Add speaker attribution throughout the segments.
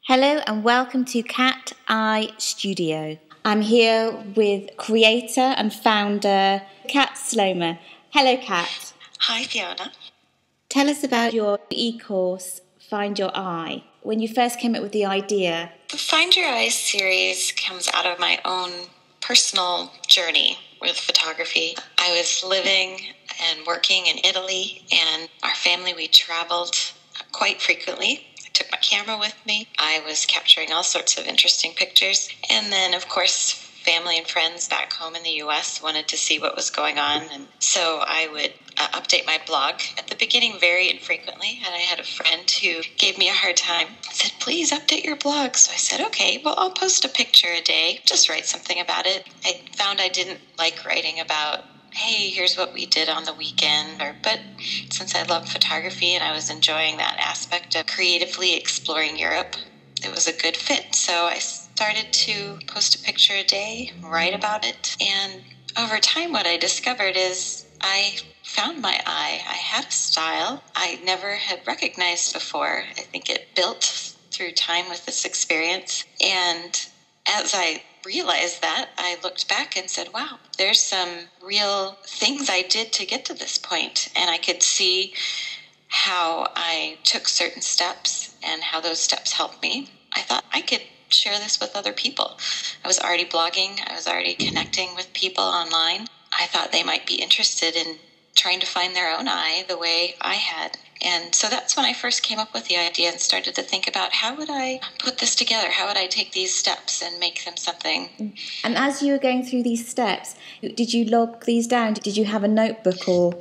Speaker 1: Hello and welcome to Cat Eye Studio. I'm here with creator and founder Kat Sloma. Hello, Kat.
Speaker 2: Hi, Fiona.
Speaker 1: Tell us about your e-course, Find Your Eye. When you first came up with the idea.
Speaker 2: The Find Your Eye series comes out of my own personal journey with photography. I was living and working in Italy, and our family, we traveled quite frequently. I took my camera with me. I was capturing all sorts of interesting pictures. And then, of course, family and friends back home in the U.S. wanted to see what was going on. And so I would update my blog at the beginning very infrequently. And I had a friend who gave me a hard time, said, please update your blog. So I said, okay, well, I'll post a picture a day, just write something about it. I found I didn't like writing about, hey, here's what we did on the weekend. But since I loved photography and I was enjoying that aspect of creatively exploring Europe, it was a good fit. So I started to post a picture a day, write about it. And over time, what I discovered is I found my eye. I had a style I never had recognized before. I think it built through time with this experience. And as I realized that, I looked back and said, wow, there's some real things I did to get to this point. And I could see how I took certain steps and how those steps helped me. I thought I could share this with other people. I was already blogging. I was already connecting with people online. I thought they might be interested in trying to find their own eye the way I had. And so that's when I first came up with the idea and started to think about how would I put this together? How would I take these steps and make them something?
Speaker 1: And as you were going through these steps, did you log these down? Did you have a notebook, or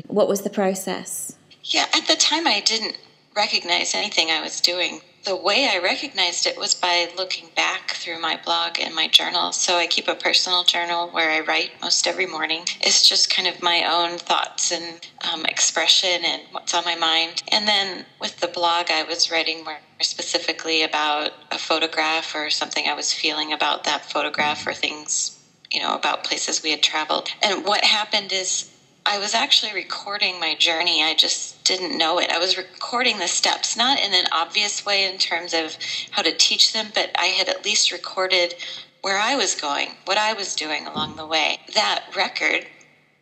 Speaker 1: what was the process?
Speaker 2: Yeah, at the time I didn't recognize anything I was doing. The way I recognized it was by looking back through my blog and my journal. So I keep a personal journal where I write most every morning. It's just kind of my own thoughts and expression and what's on my mind. And then with the blog, I was writing more specifically about a photograph or something I was feeling about that photograph, or things, about places we had traveled. And what happened is I was actually recording my journey. I just didn't know it. I was recording the steps, not in an obvious way in terms of how to teach them, but I had at least recorded where I was going, what I was doing along the way. That record,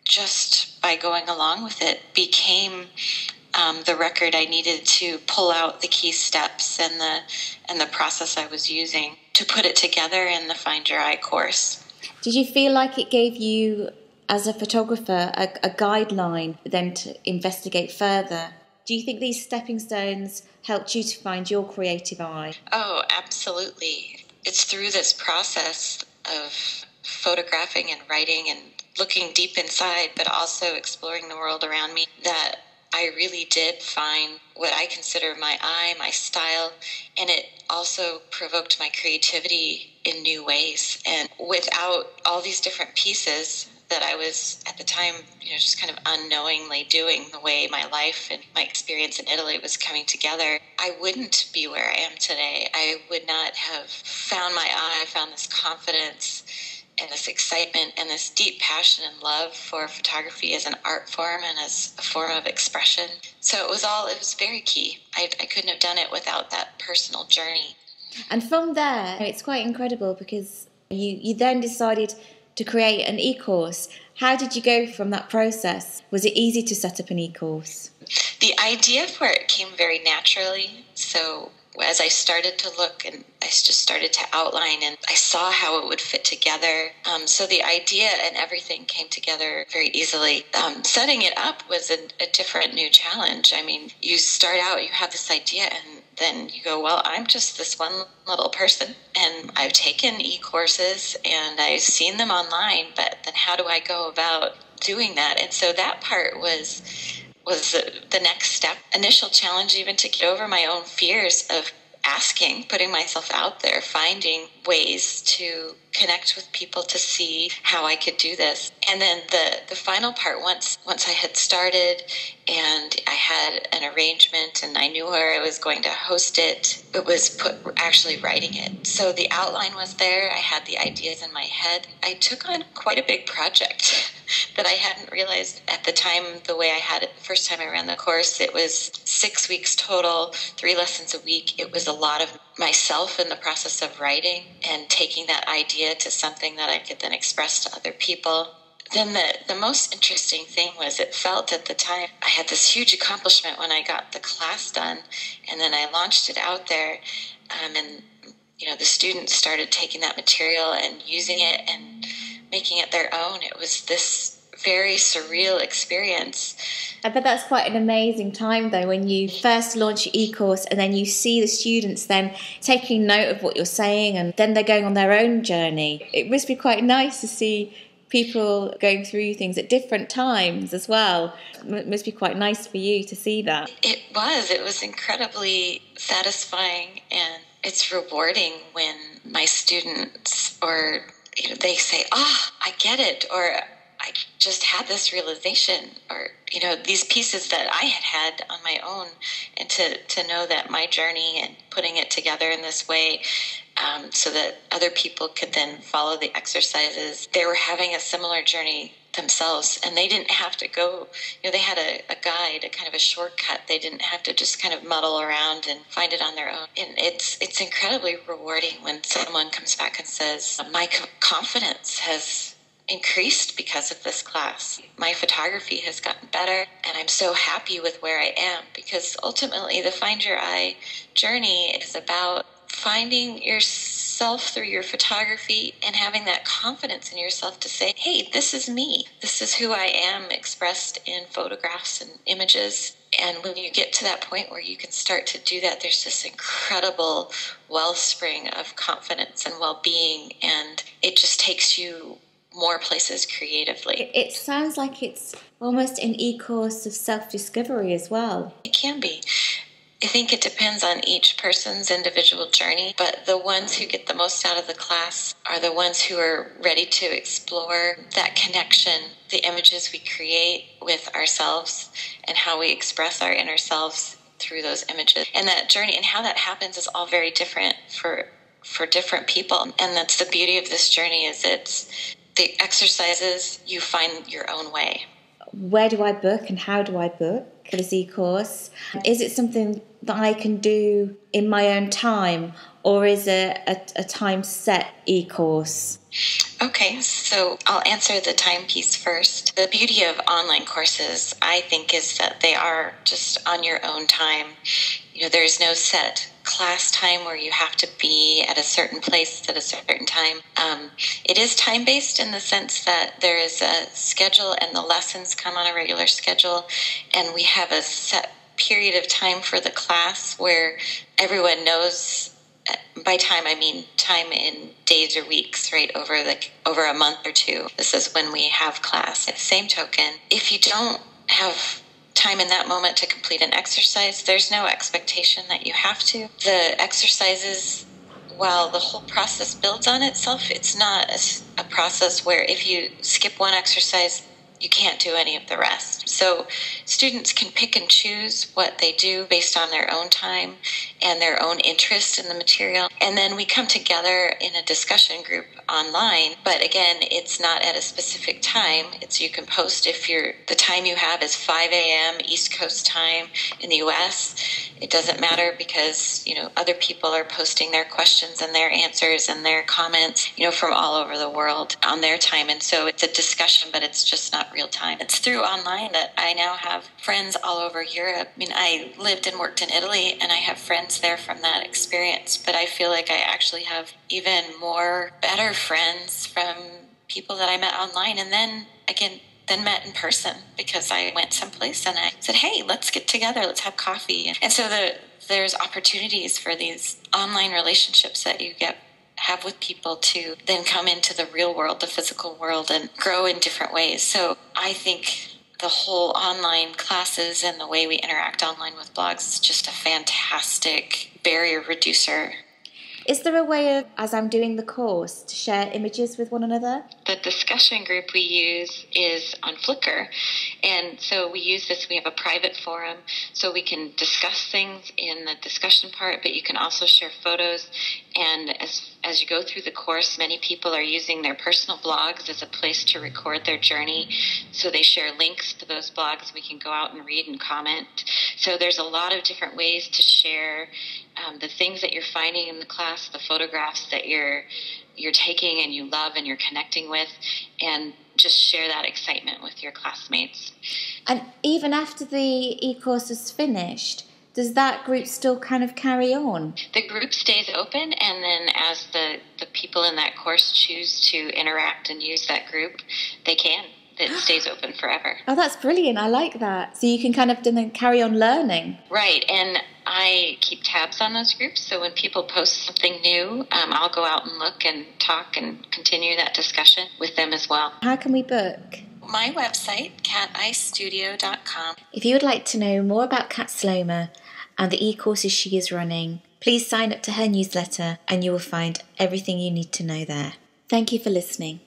Speaker 2: just by going along with it, became the record I needed to pull out the key steps and the process I was using to put it together in the Find Your Eye course.
Speaker 1: Did you feel like it gave you, as a photographer, a guideline for them to investigate further? Do you think these stepping stones helped you to find your creative eye?
Speaker 2: Oh, absolutely. It's through this process of photographing and writing and looking deep inside, but also exploring the world around me, that I really did find what I consider my eye, my style, and it also provoked my creativity in new ways. And without all these different pieces that I was at the time, just kind of unknowingly doing, the way my life and my experience in Italy was coming together, I wouldn't be where I am today. I would not have found my eye, found this confidence and this excitement and this deep passion and love for photography as an art form and as a form of expression. So it was very key. I couldn't have done it without that personal journey.
Speaker 1: And from there, it's quite incredible because you then decided to create an e-course. How did you go from that process? Was it easy to set up an e-course?
Speaker 2: The idea for it came very naturally. So as I started to look, and I just started to outline, and I saw how it would fit together. So the idea and everything came together very easily. Setting it up was a different new challenge. I mean, you start out, you have this idea, and then you go, well, I'm just this one little person, and I've taken e-courses and I've seen them online, but then how do I go about doing that? And so that part was the next step. Initial challenge, even to get over my own fears of asking, putting myself out there, finding ways to connect with people to see how I could do this. And then the final part, once I had started and I had an arrangement and I knew where I was going to host it, it was actually writing it. So the outline was there. I had the ideas in my head. I took on quite a big project that I hadn't realized at the time. The way I had it the first time I ran the course, it was 6 weeks total, 3 lessons a week. It was a lot of myself in the process of writing and taking that idea to something that I could then express to other people. Then the most interesting thing was, it felt at the time I had this huge accomplishment when I got the class done, and then I launched it out there, and the students started taking that material and using it and making it their own. It was this very surreal experience.
Speaker 1: I bet that's quite an amazing time, though, when you first launch your e-course and then you see the students then taking note of what you're saying, and then they're going on their own journey. It must be quite nice to see people going through things at different times as well. It must be quite nice for you to see that.
Speaker 2: It was incredibly satisfying, and it's rewarding when my students, or they say, I get it, or I just had this realization, or these pieces that I had on my own, and to know that my journey and putting it together in this way, so that other people could then follow the exercises. They were having a similar journey themselves, and they didn't have to go, they had a guide, a kind of a shortcut. They didn't have to just kind of muddle around and find it on their own. And it's incredibly rewarding when someone comes back and says, my confidence has increased because of this class. My photography has gotten better, and I'm so happy with where I am, because ultimately the Find Your Eye journey is about finding yourself through your photography and having that confidence in yourself to say, hey, this is me. This is who I am, expressed in photographs and images. And when you get to that point where you can start to do that, there's this incredible wellspring of confidence and well-being, and it just takes you more places creatively.
Speaker 1: It sounds like it's almost an e-course of self-discovery as well.
Speaker 2: It can be. I think it depends on each person's individual journey, but the ones who get the most out of the class are the ones who are ready to explore that connection, the images we create with ourselves, and how we express our inner selves through those images. And that journey and how that happens is all very different for different people. And that's the beauty of this journey, is it's the exercises, you find your own way.
Speaker 1: Where do I book and how do I book for this e-course? Is it something that I can do in my own time, or is it a time set e-course?
Speaker 2: Okay, so I'll answer the time piece first. The beauty of online courses, I think, is that they are just on your own time. There's no set class time where you have to be at a certain place at a certain time. It is time-based in the sense that there is a schedule, and the lessons come on a regular schedule, and we have a set period of time for the class where everyone knows. By time, I mean time in days or weeks, right, over a month or two. This is when we have class. At the same token, if you don't have time in that moment to complete an exercise, there's no expectation that you have to. The exercises, while the whole process builds on itself, it's not a process where if you skip one exercise, you can't do any of the rest. So students can pick and choose what they do based on their own time and their own interest in the material. And then we come together in a discussion group online. But again, it's not at a specific time. You can post if the time you have is 5 a.m. East Coast time in the U.S. It doesn't matter, because other people are posting their questions and their answers and their comments from all over the world on their time. And so it's a discussion, but it's just not real time. It's through online that I now have friends all over Europe. I mean, I lived and worked in Italy, and I have friends there from that experience, but I feel like I actually have even more better friends from people that I met online, and then met in person, because I went someplace and I said, hey, let's get together, let's have coffee. And so there's opportunities for these online relationships that you have with people to then come into the real world, the physical world, and grow in different ways. So I think the whole online classes and the way we interact online with blogs is just a fantastic barrier reducer.
Speaker 1: Is there a way of, as I'm doing the course, to share images with one another?
Speaker 2: The discussion group we use is on Flickr, and so we use this. We have a private forum, so we can discuss things in the discussion part, but you can also share photos. And as you go through the course, many people are using their personal blogs as a place to record their journey, so they share links to those blogs we can go out and read and comment. So there's a lot of different ways to share the things that you're finding in the class, the photographs that you're taking and you love and you're connecting with, and just share that excitement with your classmates.
Speaker 1: And even after the e-course is finished, does that group still kind of carry on?
Speaker 2: The group stays open, and then as the people in that course choose to interact and use that group, they can. It stays open forever.
Speaker 1: Oh, that's brilliant. I like that. So you can kind of then carry on learning.
Speaker 2: Right, and I keep tabs on those groups, so when people post something new, I'll go out and look and talk and continue that discussion with them as well.
Speaker 1: How can we book?
Speaker 2: My website, caticestudio.com.
Speaker 1: If you would like to know more about Kat Sloma and the e-courses she is running, please sign up to her newsletter and you will find everything you need to know there. Thank you for listening.